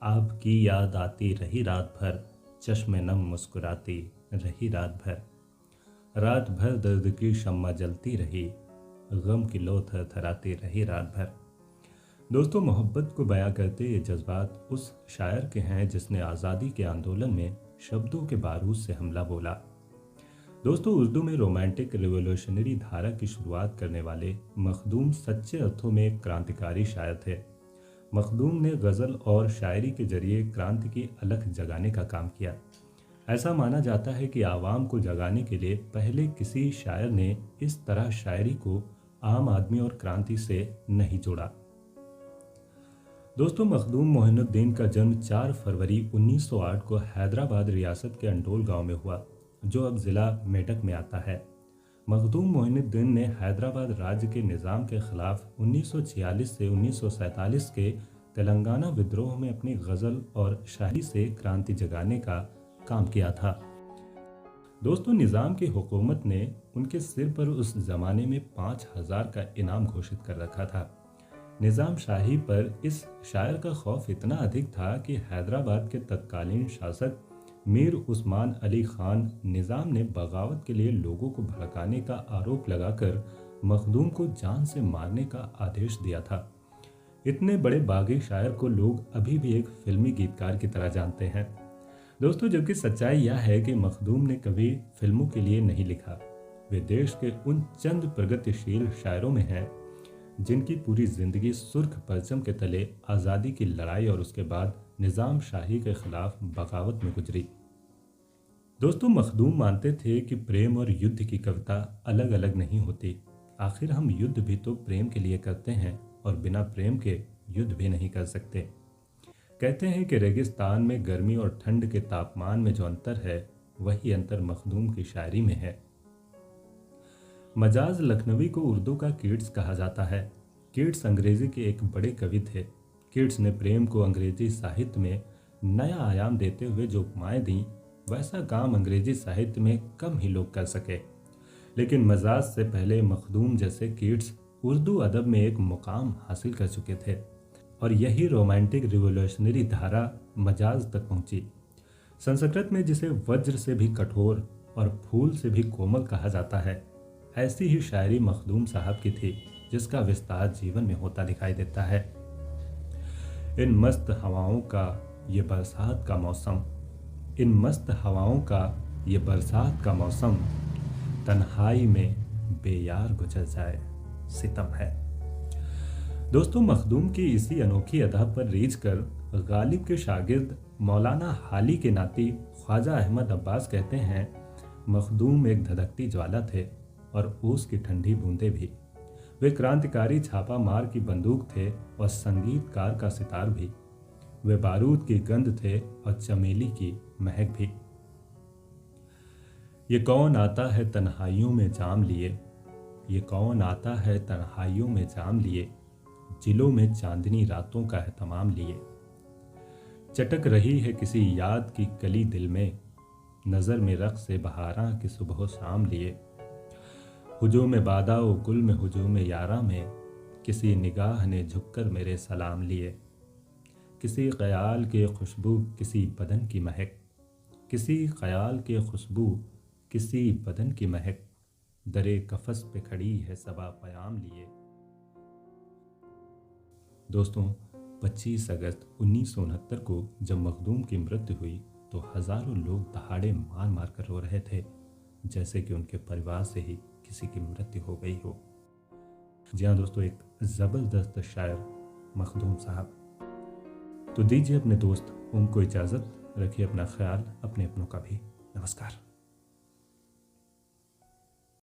आपकी याद आती रही रात भर, चश्मे नम मुस्कुराती रही रात भर दर्द की शम्मा जलती रही, गम की लो थरथराती रही रात भर। दोस्तों, मोहब्बत को बयां करते ये जज्बात उस शायर के हैं जिसने आज़ादी के आंदोलन में शब्दों के बारूद से हमला बोला। दोस्तों, उर्दू में रोमांटिक रिवोल्यूशनरी धारा की शुरुआत करने वाले मखदूम सच्चे अर्थों में एक क्रांतिकारी शायर थे। मखदूम ने गज़ल और शायरी के जरिए क्रांति की अलख जगाने का काम किया। ऐसा माना जाता है कि आवाम को जगाने के लिए पहले किसी शायर ने इस तरह शायरी को आम आदमी और क्रांति से नहीं जोड़ा। दोस्तों, मखदूम मोइनुद्दीन का जन्म 4 फरवरी 1908 को हैदराबाद रियासत के अंडोल गांव में हुआ, जो अब ज़िला मेडक में आता है। मखदूम मोइनुद्दीन ने हैदराबाद राज्य के निज़ाम के खिलाफ 1946 से 1947 के तेलंगाना विद्रोह में अपनी गज़ल और शायरी से क्रांति जगाने का काम किया था। दोस्तों, निज़ाम की हुकूमत ने उनके सिर पर उस ज़माने में 5,000 का इनाम घोषित कर रखा था। निज़ाम शाही पर इस शायर का खौफ इतना अधिक था कि हैदराबाद के तत्कालीन शासक मीर उस्मान अली खान निज़ाम ने बगावत के लिए लोगों को भड़काने का आरोप लगाकर मखदूम को जान से मारने का आदेश दिया था। इतने बड़े बागी शायर को लोग अभी भी एक फिल्मी गीतकार की तरह जानते हैं। दोस्तों, जबकि सच्चाई यह है कि मखदूम ने कभी फिल्मों के लिए नहीं लिखा। वे देश के उन चंद प्रगतिशील शायरों में हैं जिनकी पूरी जिंदगी सुर्ख परचम के तले आज़ादी की लड़ाई और उसके बाद निज़ाम शाही के खिलाफ बगावत में गुजरी। दोस्तों, मखदूम मानते थे कि प्रेम और युद्ध की कविता अलग अलग नहीं होती। आखिर हम युद्ध भी तो प्रेम के लिए करते हैं और बिना प्रेम के युद्ध भी नहीं कर सकते। कहते हैं कि रेगिस्तान में गर्मी और ठंड के तापमान में जो अंतर है, वही अंतर मखदूम की शायरी में है। मजाज लखनवी को उर्दू का कीट्स कहा जाता है। कीट्स अंग्रेजी के एक बड़े कवि थे। कीट्स ने प्रेम को अंग्रेजी साहित्य में नया आयाम देते हुए जो उपमाएं दी, वैसा काम अंग्रेजी साहित्य में कम ही लोग कर सके। लेकिन मजाज से पहले मखदूम जैसे कीट्स उर्दू अदब में एक मुकाम हासिल कर चुके थे और यही रोमांटिक रिवोल्यूशनरी धारा मजाज तक पहुंची। संस्कृत में जिसे वज्र से भी कठोर और फूल से भी कोमल कहा जाता है, ऐसी ही शायरी मखदूम साहब की थी, जिसका विस्तार जीवन में होता दिखाई देता है। इन मस्त हवाओं का ये बरसात का मौसम, इन मस्त हवाओं का ये बरसात का मौसम, तन्हाई में बेयार गुजर जाए सितम है। दोस्तों, मखदूम की इसी अनोखी अदा पर रीझ कर गालिब के शागिर्द मौलाना हाली के नाती ख्वाजा अहमद अब्बास कहते हैं, मखदूम एक धधकती ज्वाला थे और ओस की ठंडी बूंदें भी। वे क्रांतिकारी छापा मार की बंदूक थे और संगीतकार का सितार भी। वे बारूद की गंध थे और चमेली की महक भी। ये कौन आता है तन्हाइयों में जाम लिए, ये कौन आता है तन्हाइयों में जाम लिए, जिलों में चांदनी रातों का एहतमाम लिए। चटक रही है किसी याद की कली दिल में, नज़र में रक़्स से बहारां की सुबह शाम लिए। हुजूम बादा व गुल में हुजूम यारा में, किसी निगाह ने झुककर मेरे सलाम लिए। किसी ख़याल के खुशबू किसी बदन की महक, किसी ख़याल के खुशबू किसी बदन की महक, दरे कफस पे खड़ी है सबा पयाम लिए। दोस्तों, 25 अगस्त 1969 को जब मखदूम की मृत्यु हुई तो हज़ारों लोग दहाड़े मार मार कर रो रहे थे, जैसे कि उनके परिवार से ही किसी की मृत्यु हो गई हो। जी हाँ दोस्तों, एक ज़बरदस्त शायर मखदूम साहब। तो दीजिए अपने दोस्त ओम को इजाज़त, रखिए अपना ख्याल, अपने अपनों का भी। नमस्कार।